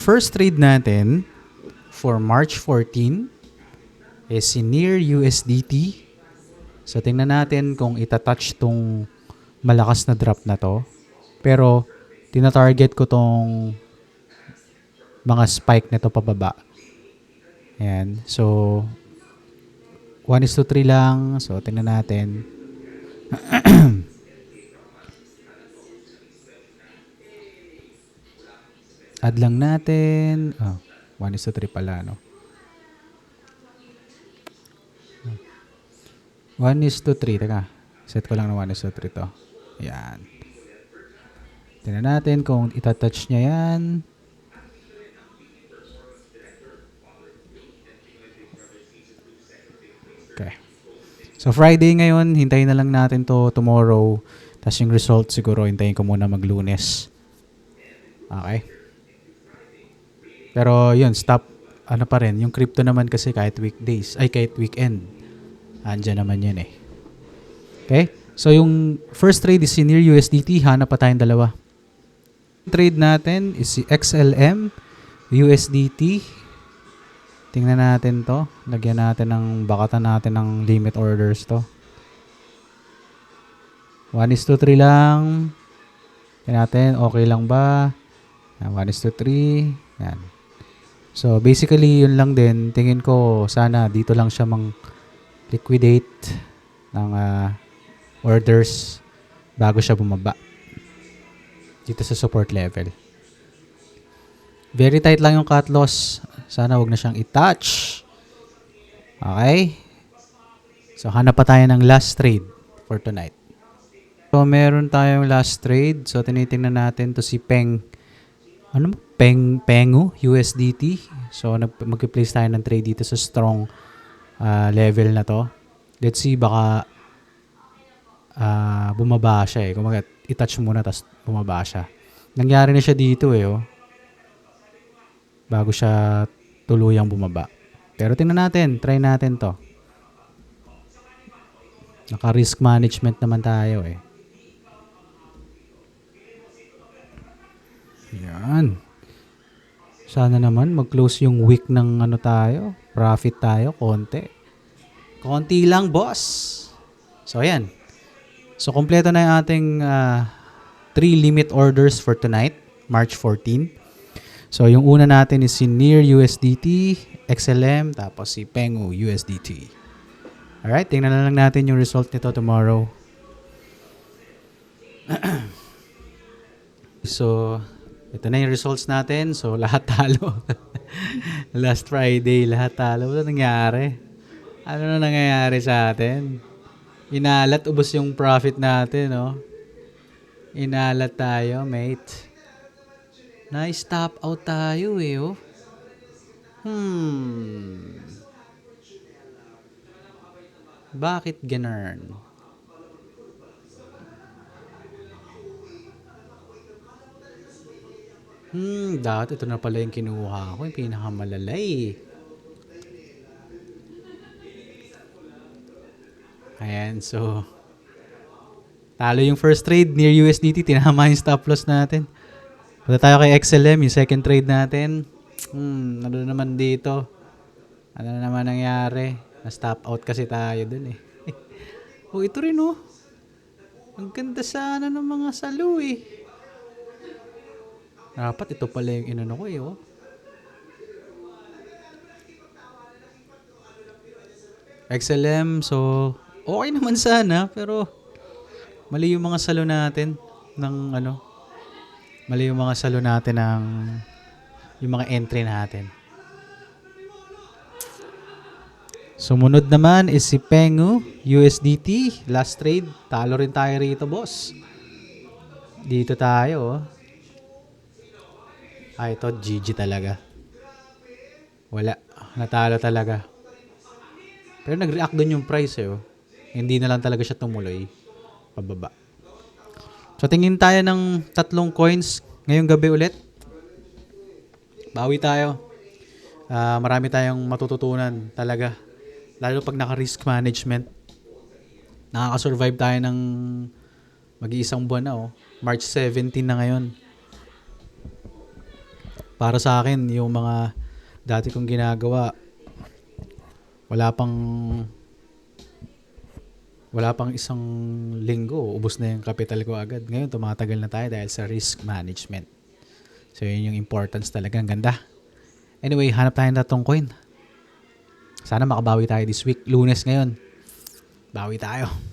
First trade natin for March 14 is si Near USDT. So tingnan natin kung itatouch tong malakas na drop na to. Pero tina-target ko tong mga spike nito pababa. Ayan. So 1:3 lang. So tingnan natin. Add lang natin. 1:3 pala, no? 1:3. Teka. Set ko lang na 1:3 to. Ayan. Tingnan natin kung itatouch niya yan. Okay. So Friday ngayon, hintayin na lang natin to tomorrow. Tapos yung result siguro, hintayin ko muna mag-Lunes. Okay. Pero yun, stop. Ano pa rin, yung crypto naman kasi kahit weekdays, ay kahit weekend, andyan naman yun eh. Okay? So yung first trade is si Near USDT, hanap pa tayong dalawa. Trade natin is si XLM USDT. Tingnan natin to. Lagyan natin ng, bakatan natin ng limit orders to. 1:3 lang. Tingnan natin, okay lang ba? 1:3. Yan. So, basically, yun lang din. Tingin ko, sana dito lang siya liquidate ng orders bago siya bumaba. Dito sa support level. Very tight lang yung cut loss. Sana wag na siyang i-touch. Okay? So, hanap pa tayo ng last trade for tonight. So, meron tayong last trade. So, tinitingnan natin to si Pengu USDT. So, mag-place tayo ng trade dito sa strong level na to. Let's see, baka bumaba siya eh. Kung i-touch muna, tapos bumaba siya. Nangyari na siya dito eh, oh. Bago siya tuluyang bumaba. Pero tingnan natin, try natin to. Naka-risk management naman tayo eh. Yan. Sana naman mag-close yung week ng tayo. Profit tayo, konti. Konti lang, boss. So, ayan. So, kompleto na yung ating 3 limit orders for tonight, March 14. So, yung una natin is si Near USDT, XLM, tapos si Pengu USDT. Alright, tingnan na lang natin yung result nito tomorrow. So, ito na yung results natin. So, lahat talo. Last Friday, lahat talo. Ano nangyari? Ano na nangyayari sa atin? Inalat, ubos yung profit natin, no? Inalat tayo, mate. Nice top out tayo, eh, oh. Bakit ganun? Dapat ito na pala yung kinuha ko, yung pinakamalalay. Ayan, so talo yung first trade, Near USDT, tinama yung stop loss natin. Punta tayo kay XLM, yung second trade natin. Ano naman dito? Ano naman nangyari? Na-stop out kasi tayo dun eh. Oh, ito rin oh. Ang ganda sana ng mga salo eh. Dapat ito pala yung inano ko eh oh. XLM, so okay naman sana pero mali yung mga salo natin ng mali yung mga salo natin ng yung mga entry natin. Sumunod naman is si Pengu USDT, last trade. Talo rin tayo rito, boss. Dito tayo, oh. Ito GG talaga. Wala, natalo talaga. Pero nag-react dun yung price eh, oh. Hindi na lang talaga siya tumuloy pababa. So tingin tayo ng 3 coins ngayong gabi ulit. Bawi tayo. Marami tayong matututunan talaga. Lalo pag naka-risk management. Nakaka-survive tayo ng mag-iisang buwan na oh. March 17 na ngayon. Para sa akin, yung mga dati kong ginagawa, wala pang wala pang isang linggo, ubos na yung capital ko agad. Ngayon, tumatagal na tayo dahil sa risk management. So, yun yung importance talaga. Ang ganda. Anyway, hanap tayo ng tatong coin. Sana makabawi tayo this week. Lunes ngayon. Bawi tayo.